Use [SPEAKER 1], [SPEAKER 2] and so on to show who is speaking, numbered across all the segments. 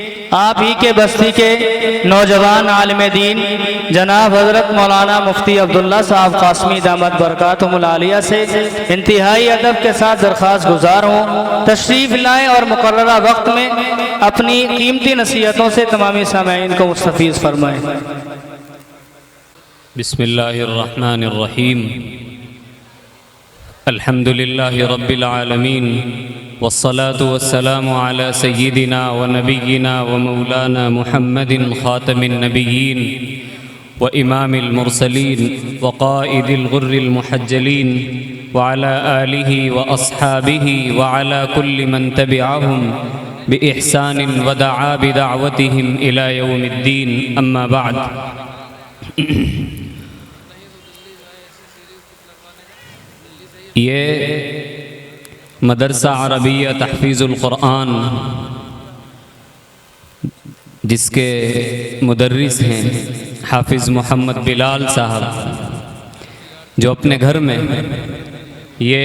[SPEAKER 1] آپ ہی کے بستی کے نوجوان عالم دین جناب حضرت مولانا مفتی عبداللہ صاحب قاسمی دامت برکاتہم العالیہ سے انتہائی ادب کے ساتھ درخواست گزار ہوں تشریف لائیں اور مقررہ وقت میں اپنی قیمتی نصیحتوں سے تمامی سامعین کو مستفیض فرمائیں۔
[SPEAKER 2] بسم اللہ الرحمن الرحیم الحمد للہ رب العالمین والصلاة والسلام على سيدنا ونبينا ومولانا محمد خاتم النبيين وإمام المرسلين وقائد الغر المحجلين وعلى آله وأصحابه وعلى كل من تبعهم بإحسان ودعا بدعوتهم إلى يوم الدين أما بعد یہ مدرسہ عربیہ تحفیظ القرآن جس کے مدرس ہیں حافظ محمد بلال صاحب، جو اپنے گھر میں یہ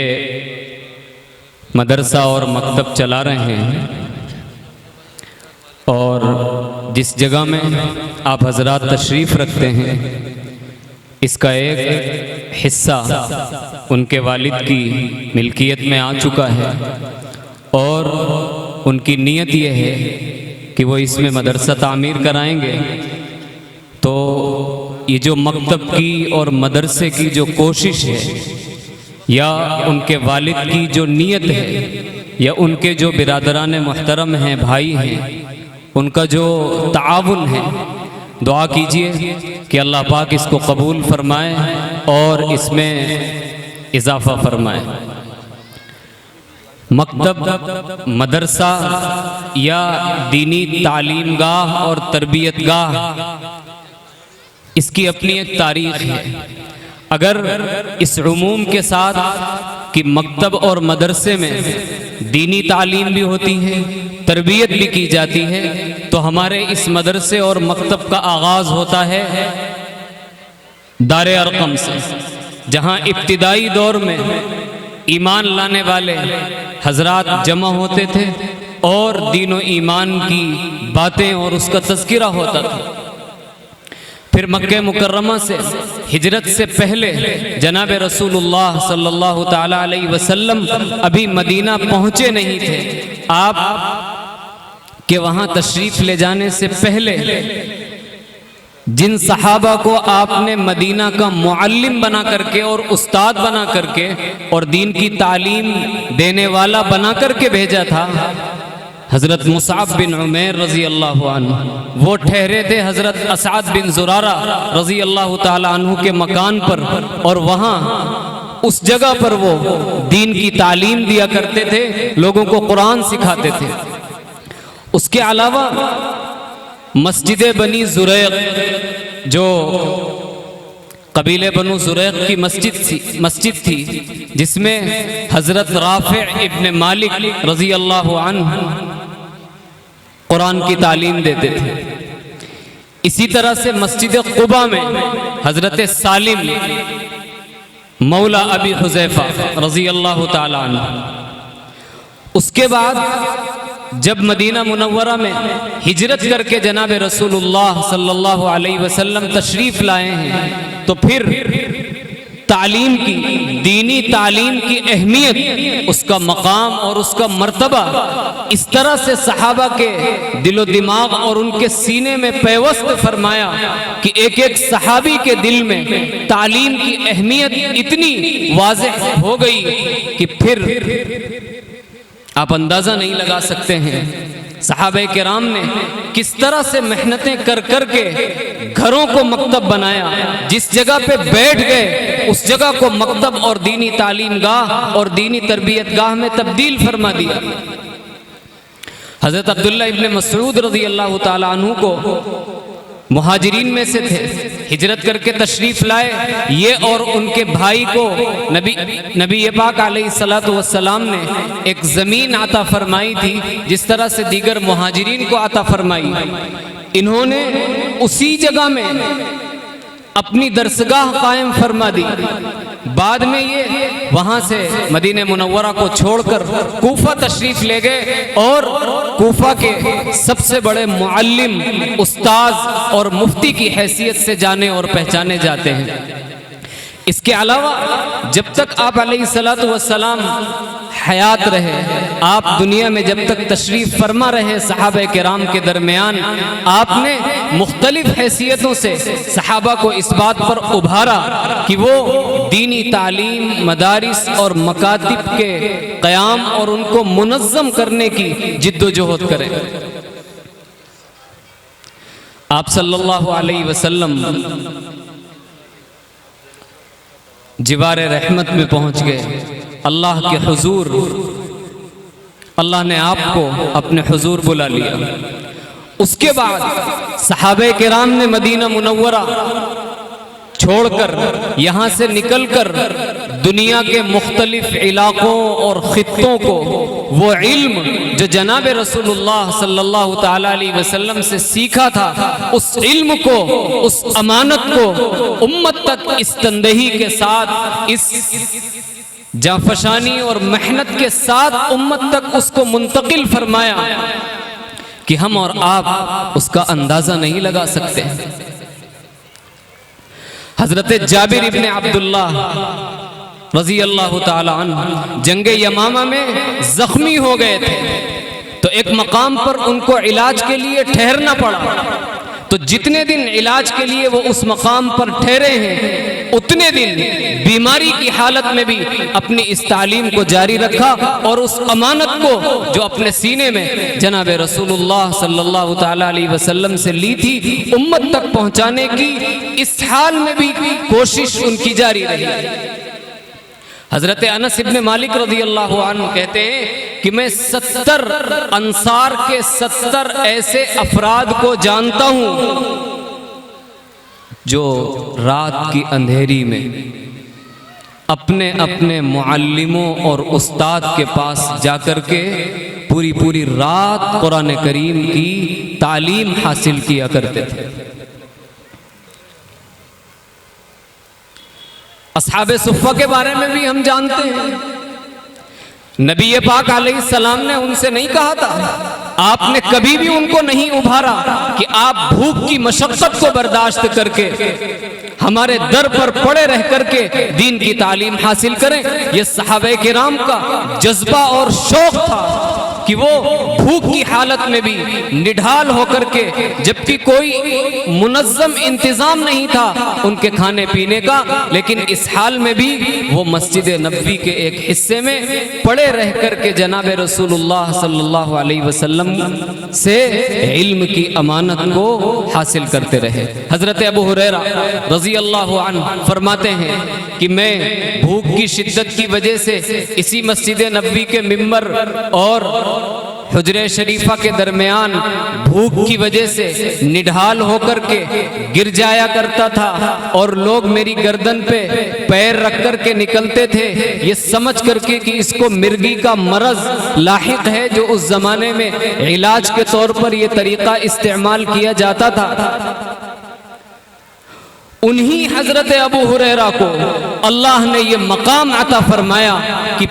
[SPEAKER 2] مدرسہ اور مکتب چلا رہے ہیں، اور جس جگہ میں آپ حضرات تشریف رکھتے ہیں اس کا ایک حصہ ان کے والد کی ملکیت میں آ چکا ہے، اور ان کی نیت یہ ہے کہ وہ اس میں مدرسہ تعمیر کرائیں گے۔ تو یہ جو مکتب کی اور مدرسے کی جو کوشش ہے، یا ان کے والد کی جو نیت ہے، یا ان کے جو برادران محترم ہیں، بھائی ہیں، ان کا جو تعاون ہے، دعا کیجئے کہ اللہ پاک اس کو قبول فرمائے اور اس میں اضافہ فرمائے۔ مکتب، مدرسہ یا دینی تعلیم گاہ اور تربیت گاہ، اس کی اپنی ایک تاریخ ہے۔ اگر اس عموم کے ساتھ کہ مکتب اور مدرسے میں دینی تعلیم بھی ہوتی ہے، تربیت بھی کی جاتی ہے، تو ہمارے اس مدرسے اور مکتب کا آغاز ہوتا ہے دار ارقم سے، جہاں ابتدائی دور میں ایمان لانے والے حضرات جمع ہوتے تھے اور دین و ایمان کی باتیں اور اس کا تذکرہ ہوتا تھا۔ پھر مکہ مکرمہ سے ہجرت سے پہلے جناب رسول اللہ صلی اللہ تعالی علیہ وسلم ابھی مدینہ پہنچے نہیں تھے۔ آپ کہ وہاں تشریف لے جانے سے پہلے جن صحابہ کو آپ نے مدینہ کا معلم بنا کر کے اور استاد بنا کر کے اور دین کی تعلیم دینے والا بنا کر کے بھیجا تھا، حضرت مصعب بن عمیر رضی اللہ عنہ، وہ ٹھہرے تھے حضرت اسعد بن زرارہ رضی اللہ تعالی عنہ کے مکان پر، اور وہاں اس جگہ پر وہ دین کی تعلیم دیا کرتے تھے، لوگوں کو قرآن سکھاتے تھے۔ اس کے علاوہ مسجد بنی زریق، جو قبیلے بنو زریق کی مسجد تھی، جس میں حضرت رافع ابن مالک رضی اللہ عنہ قرآن کی تعلیم دیتے تھے۔ اسی طرح سے مسجد قباء میں حضرت سالم مولا ابی حذیفہ رضی اللہ تعالی عنہ۔ اس کے بعد جب مدینہ منورہ میں ہجرت کر کے جناب رسول اللہ صلی اللہ علیہ وسلم تشریف لائے ہیں، تو پھر تعلیم کی، دینی تعلیم کی اہمیت، اس کا مقام اور اس کا مرتبہ اس طرح سے صحابہ کے دل و دماغ اور ان کے سینے میں پیوست فرمایا کہ ایک ایک صحابی کے دل میں تعلیم کی اہمیت اتنی واضح ہو گئی کہ پھر آپ اندازہ نہیں لگا سکتے ہیں صحابہ کرام نے کس طرح سے محنتیں کر کر کے گھروں کو مکتب بنایا، جس جگہ پہ بیٹھ گئے اس جگہ کو مکتب اور دینی تعلیم گاہ اور دینی تربیت گاہ میں تبدیل فرما دیا۔ حضرت عبداللہ ابن مسعود رضی اللہ تعالی عنہ کو مہاجرین میں سے تھے، ہجرت کر کے تشریف لائے، یہ اور ان کے بھائی کو نبی پاک علیہ السلام نے ایک زمین عطا فرمائی تھی، جس طرح سے دیگر مہاجرین کو عطا فرمائی۔ انہوں نے اسی جگہ میں اپنی درسگاہ قائم فرما دی. بعد میں یہ وہاں سے مدینہ منورہ کو چھوڑ کر کوفہ تشریف لے گئے اور کوفہ کے سب سے بڑے معلم، استاذ اور مفتی کی حیثیت سے جانے اور پہچانے جاتے ہیں. اس کے علاوہ جب تک آپ علیہ الصلوۃ والسلام حیات رہے، آپ دنیا میں جب تک تشریف فرما رہے، صحابہ کرام کے درمیان آپ نے مختلف حیثیتوں سے صحابہ کو اس بات پر ابھارا کہ وہ دینی تعلیم، مدارس اور مکاتب کے قیام اور ان کو منظم کرنے کی جد و جہد کریں. آپ صلی اللہ علیہ وسلم جوار رحمت میں پہنچ گئے، اللہ کے حضور. اللہ نے آپ کو اپنے حضور بلا لیا. اس کے بعد صحابہ کرام نے مدینہ منورہ چھوڑ کر، یہاں سے نکل کر دنیا کے مختلف علاقوں اور خطوں کو وہ علم جو جناب رسول اللہ صلی اللہ تعالی علیہ وسلم سے سیکھا تھا، اس علم کو، اس امانت کو امت تک اس تندہی کے ساتھ، اس جانفشانی اور محنت کے ساتھ امت تک اس کو منتقل فرمایا کہ ہم اور آپ اس کا اندازہ نہیں لگا سکتے. حضرت جابر ابن عبداللہ رضی اللہ تعالی عنہ جنگ یمامہ میں زخمی ہو گئے تھے، تو ایک مقام پر ان کو علاج کے لیے ٹھہرنا پڑا. تو جتنے دن علاج کے لیے وہ اس مقام پر ٹھہرے ہیں، اتنے دن بیماری کی حالت میں بھی اپنی اس تعلیم کو جاری رکھا اور اس امانت کو جو اپنے سینے میں جناب رسول اللہ صلی اللہ تعالی علیہ وسلم سے لی تھی، امت تک پہنچانے کی اس حال میں بھی کوشش ان کی جاری رہی. حضرت انس ابن مالک رضی اللہ عنہ کہتے ہیں کہ میں 70 انصار کے 70 ایسے افراد کو جانتا ہوں جو رات کی اندھیری میں اپنے اپنے معلموں اور استاد کے پاس جا کر کے پوری رات قرآن کریم کی تعلیم حاصل کیا کرتے تھے. اصحاب صفہ کے بارے میں بھی ہم جانتے ہیں، نبی پاک علیہ السلام نے ان سے نہیں کہا تھا، آپ نے کبھی بھی ان کو نہیں ابھارا کہ آپ بھوک کی مشقت کو برداشت کر کے ہمارے در پر پڑے رہ کر کے دین کی تعلیم حاصل کریں. یہ صحابہ کرام کا جذبہ اور شوق تھا کہ وہ بھوک کی حالت میں بھی نڈھال ہو کر کے، جبکہ کوئی منظم انتظام نہیں تھا ان کے کھانے پینے کا، لیکن اس حال میں بھی وہ مسجد نبوی کے ایک حصے میں پڑے رہ کر کے جناب رسول اللہ صلی اللہ علیہ وسلم سے علم کی امانت کو حاصل کرتے رہے. حضرت ابو ہریرہ رضی اللہ عنہ فرماتے ہیں کہ میں بھوک کی شدت کی وجہ سے اسی مسجد نبوی کے ممبر اور حجرہ شریفہ کے درمیان بھوک کی وجہ سے نڈھال ہو کر کے گر جایا کرتا تھا، اور لوگ میری گردن پہ پیر رکھ کر کے نکلتے تھے، یہ سمجھ کر کے کہ اس کو مرگی کا مرض لاحق ہے، جو اس زمانے میں علاج کے طور پر یہ طریقہ استعمال کیا جاتا تھا. انہی حضرت ابو ہریرہ کو اللہ نے یہ مقام عطا فرمایا کہ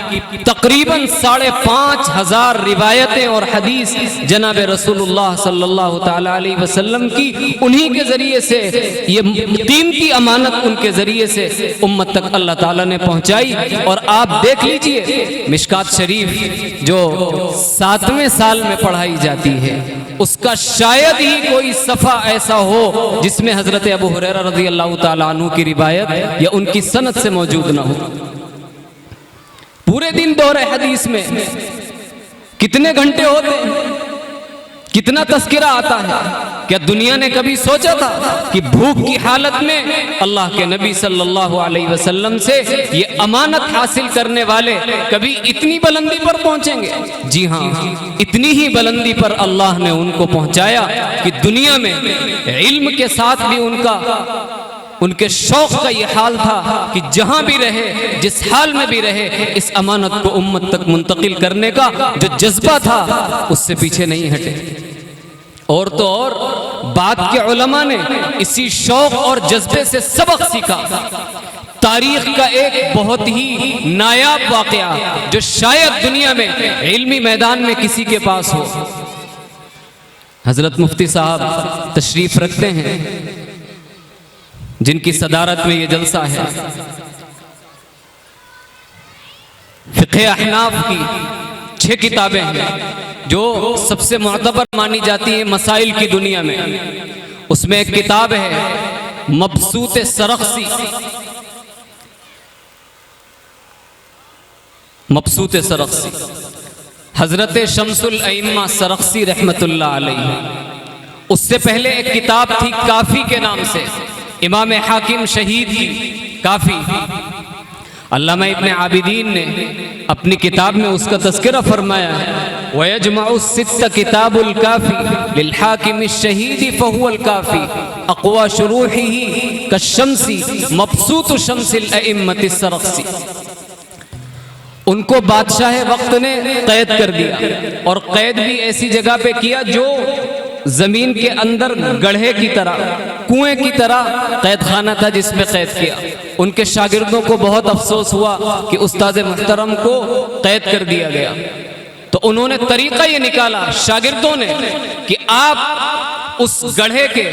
[SPEAKER 2] تقریباً 5500 روایتیں اور حدیث جناب رسول اللہ صلی اللہ تعالی علیہ وسلم کی انہی کے ذریعے سے، یہ قیمتی امانت ان کے ذریعے سے امت تک اللہ تعالیٰ نے پہنچائی. اور آپ دیکھ لیجئے مشکات شریف جو 7ویں سال میں پڑھائی جاتی ہے، اس کا شاید ہی کوئی صفحہ ایسا ہو جس میں حضرت ابو ہریرہ رضی اللہ تعالیٰ عنہ کی روایت یا ان کی سند سے موجود نہ ہو. پورے دن دور حدیث میں کتنے گھنٹے ہوتے ہیں، کتنا تذکرہ آتا ہے. کیا دنیا نے کبھی سوچا تھا کہ بھوک کی حالت میں اللہ کے نبی صلی اللہ علیہ وسلم سے یہ امانت حاصل کرنے والے کبھی اتنی بلندی پر پہنچیں گے؟ جی ہاں، اتنی ہی بلندی پر اللہ نے ان کو پہنچایا کہ دنیا میں علم کے ساتھ بھی ان کے شوق کا یہ حال تھا کہ جہاں بھی رہے، جس حال میں بھی رہے، اس امانت کو امت تک منتقل کرنے کا جو جذبہ تھا اس سے پیچھے نہیں ہٹے. اور تو اور بعد کے علماء نے اسی شوق اور جذبے سے سبق سیکھا۔ تاریخ کا ایک بہت ہی نایاب واقعہ جو شاید دنیا میں علمی میدان میں کسی کے پاس ہو۔ حضرت مفتی صاحب تشریف رکھتے ہیں جن کی صدارت میں یہ جلسہ ہے۔ فقہ احناف کی 6 کتابیں ہیں جو سب سے معتبر مانی جاتی ہیں مسائل کی دنیا میں۔ اس میں ایک کتاب ہے مبسوط سرخسی، مبسوط سرخسی، حضرت شمس الائمہ سرخسی رحمت اللہ علیہ۔ اس سے پہلے ایک کتاب تھی کافی کے نام سے، امام حاکم شہید کی کافی۔ علامہ ابن عابدین نے اپنی کتاب میں اس کا تذکرہ فرمایا ہے، وَيَجْمَعُ السِّتَّ كِتَابُ الْكَافِ لِلْحَاكِمِ الشَّهِيدِ فَهُوَ الْكَافِ أَقْوَى شُرُوحِهِ كَالشَّمْسِ مَبْسُوطُ شَمْسِ الْأَئِمَّةِ السَّرَخْسِ۔ ان کو بادشاہ وقت نے قید کر دیا، اور قید بھی ایسی جگہ پہ کیا جو زمین کے اندر گڑھے کی طرح، کنویں کی طرح قید خانہ تھا جس میں قید کیا۔ ان کے شاگردوں کو بہت افسوس ہوا کہ استاد محترم کو قید کر دیا گیا، تو انہوں نے طریقہ یہ نکالا شاگردوں نے کہ آپ اس گڑھے کے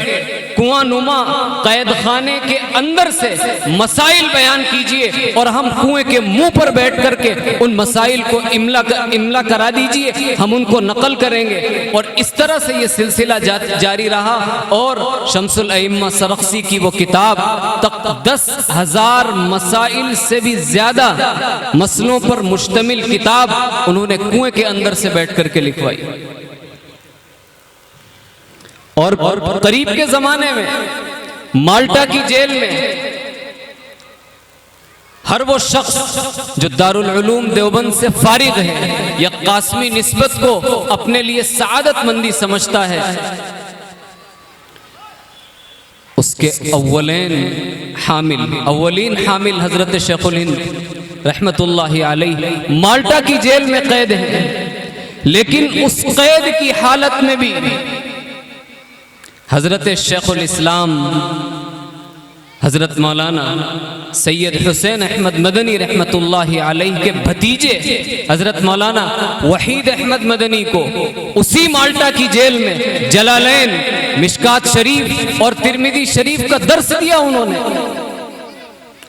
[SPEAKER 2] کنواں نما قید خانے کے اندر سے مسائل بیان کیجئے اور ہم کنویں کے منہ پر بیٹھ کر کے ان مسائل کو املا کرا دیجئے، ہم ان کو نقل کریں گے۔ اور اس طرح سے یہ سلسلہ جاری رہا، اور شمس الائمہ سرخسی کی وہ کتاب 10,000 مسائل سے بھی زیادہ مسئلوں پر مشتمل کتاب انہوں نے کنویں کے اندر سے بیٹھ کر کے لکھوائی۔ اور قریب کے زمانے میں مالٹا کی جیل میں ہر وہ شخص جو دارالعلوم دیوبند سے فارغ ہے یا قاسمی نسبت کو اپنے لیے سعادت مندی سمجھتا ہے، اس کے اولین حامل حضرت شیخ الہند رحمت اللہ علیہ مالٹا کی جیل میں قید ہیں، لیکن اس قید کی حالت میں بھی حضرت شیخ الاسلام حضرت مولانا سید حسین احمد مدنی رحمت اللہ علیہ کے بھتیجے حضرت مولانا وحید احمد مدنی کو اسی مالٹا کی جیل میں جلالین، مشکات شریف اور ترمذی شریف کا درس دیا انہوں نے۔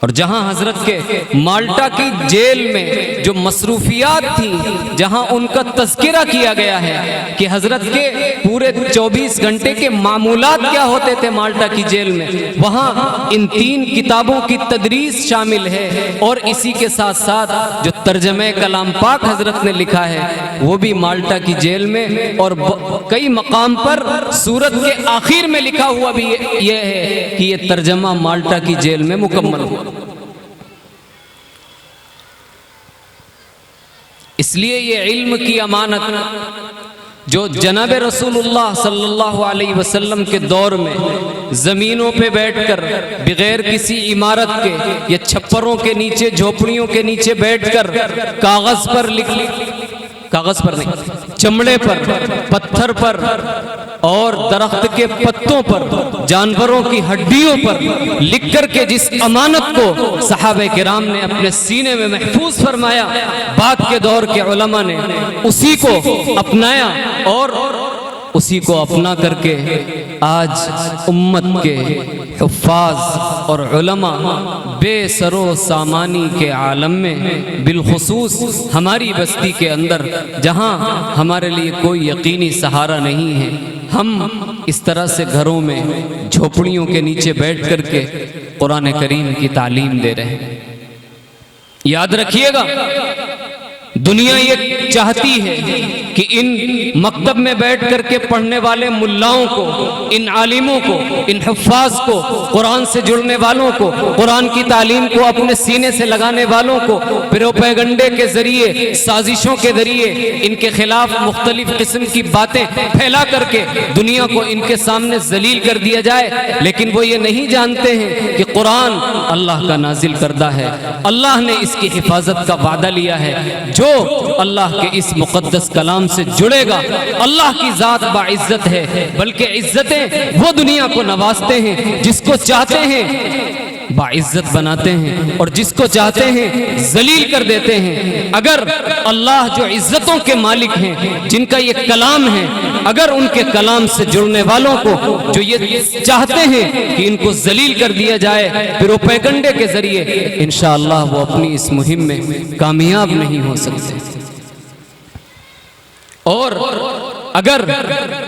[SPEAKER 2] اور جہاں حضرت کے مالٹا کی جیل میں جو مصروفیات تھیں، جہاں ان کا تذکرہ کیا گیا ہے کہ حضرت کے پورے 24 گھنٹے کے معمولات کیا ہوتے تھے مالٹا کی جیل میں، وہاں ان 3 کتابوں کی تدریس شامل ہے، اور اسی کے ساتھ ساتھ جو ترجمہ کلام پاک حضرت نے لکھا ہے وہ بھی مالٹا کی جیل میں، اور کئی مقام پر سورت کے آخر میں لکھا ہوا بھی یہ ہے کہ یہ ترجمہ مالٹا کی جیل میں مکمل ہوا۔ اس لیے یہ علم کی امانت جو جناب رسول اللہ صلی اللہ علیہ وسلم کے دور میں زمینوں پہ بیٹھ کر بغیر کسی عمارت کے یا چھپروں کے نیچے، جھوپڑیوں کے نیچے بیٹھ کر کاغذ پر چمڑے پر، پتھر پر اور درخت کے پتوں پر، جانوروں کی ہڈیوں پر لکھ کر کے جس امانت کو صحابہ کرام نے اپنے سینے میں محفوظ فرمایا، بعد کے دور کے علماء نے اسی کو اپنایا، اور اسی کو اپنا کر کے آج امت کے حفاظ اور علماء بے سر و سامانی کے عالم میں، بالخصوص ہماری بستی کے اندر جہاں ہمارے لیے کوئی یقینی سہارا نہیں ہے، ہم اس طرح سے گھروں میں جھوپڑیوں کے نیچے بیٹھ کر کے قرآن کریم کی تعلیم دے رہے ہیں۔ یاد رکھیے گا، دنیا یہ چاہتی ہے کہ ان مکتب میں بیٹھ کر کے پڑھنے والے ملاؤں کو، ان عالموں کو، ان حفاظ کو، قرآن سے جڑنے والوں کو، قرآن کی تعلیم کو اپنے سینے سے لگانے والوں کو پروپیگنڈے کے ذریعے، سازشوں کے ذریعے ان کے خلاف مختلف قسم کی باتیں پھیلا کر کے دنیا کو ان کے سامنے ذلیل کر دیا جائے، لیکن وہ یہ نہیں جانتے ہیں کہ قرآن اللہ کا نازل کردہ ہے، اللہ نے اس کی حفاظت کا وعدہ لیا ہے۔ جو جو اللہ کے اس مقدس کلام سے جڑے گا، اللہ کی ذات باعزت ہے، بلکہ عزتیں وہ دنیا کو نوازتے ہیں، جس کو چاہتے ہیں باعزت بناتے ہیں اور جس کو چاہتے ہیں ذلیل کر دیتے ہیں۔ اگر اللہ جو عزتوں کے مالک ہیں، جن کا یہ کلام ہے، اگر ان کے کلام سے جڑنے والوں کو جو یہ چاہتے ہیں کہ ان کو ذلیل کر دیا جائے پروپیگنڈے کے ذریعے، انشاءاللہ وہ اپنی اس مہم میں کامیاب نہیں ہو سکتے۔ اور اگر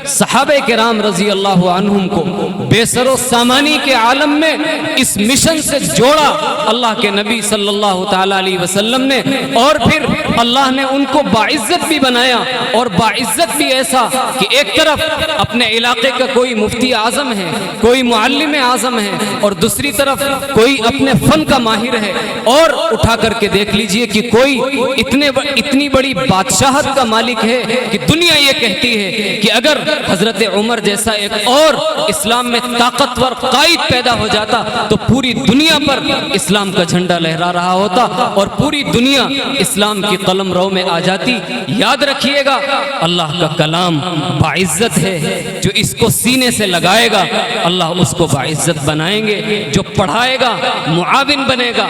[SPEAKER 2] صحابہ کرام رضی اللہ عنہم کو بے سر و سامانی کے عالم میں اس مشن سے جوڑا اللہ کے نبی صلی اللہ تعالی علیہ وسلم نے، اور پھر اللہ نے ان کو باعزت بھی بنایا، اور باعزت بھی ایسا کہ ایک طرف اپنے علاقے کا کوئی مفتی اعظم ہے، کوئی معلم اعظم ہے، اور دوسری طرف کوئی اپنے فن کا ماہر ہے، اور اٹھا کر کے دیکھ لیجئے کہ کوئی اتنی بڑی بادشاہت کا مالک ہے کہ دنیا یہ کہتی ہے کہ اگر حضرت عمر جیسا ایک اور اسلام میں طاقتور قائد پیدا ہو جاتا تو پوری دنیا پر اسلام کا جھنڈا لہرا رہا ہوتا اور پوری دنیا اسلام کی قلم رو میں آ جاتی۔ یاد رکھیے گا، اللہ کا کلام باعزت ہے، جو اس کو سینے سے لگائے گا اللہ اس کو باعزت بنائیں گے، جو پڑھائے گا معاون بنے گا،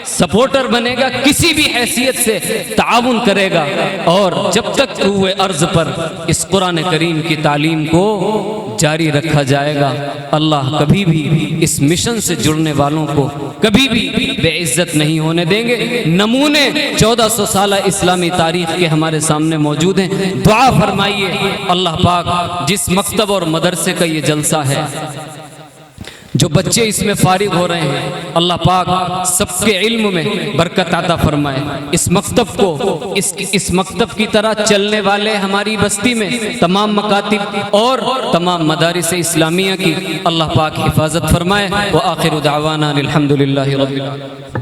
[SPEAKER 2] سپورٹر بنے گا، کسی بھی حیثیت سے تعاون کرے گا، اور جب تک روئے ارض پر اس قرآن کریم کی تعلیم کو جاری رکھا جائے گا، اللہ کبھی بھی اس مشن سے جڑنے والوں کو کبھی بھی بے عزت نہیں ہونے دیں گے۔ نمونے 1400 سالہ اسلامی تاریخ کے ہمارے سامنے موجود ہیں۔ دعا فرمائیے اللہ پاک جس مکتب اور مدرسے کا یہ جلسہ ہے، جو بچے اس میں فارغ ہو رہے ہیں، اللہ پاک سب کے علم میں برکت عطا فرمائے۔ اس مکتب کو اس مکتب کی طرح چلنے والے ہماری بستی میں تمام مکاتب اور تمام مدارس اسلامیہ کی اللہ پاک حفاظت فرمائے۔ وآخر دعوانا الحمدللہ رب العالمین۔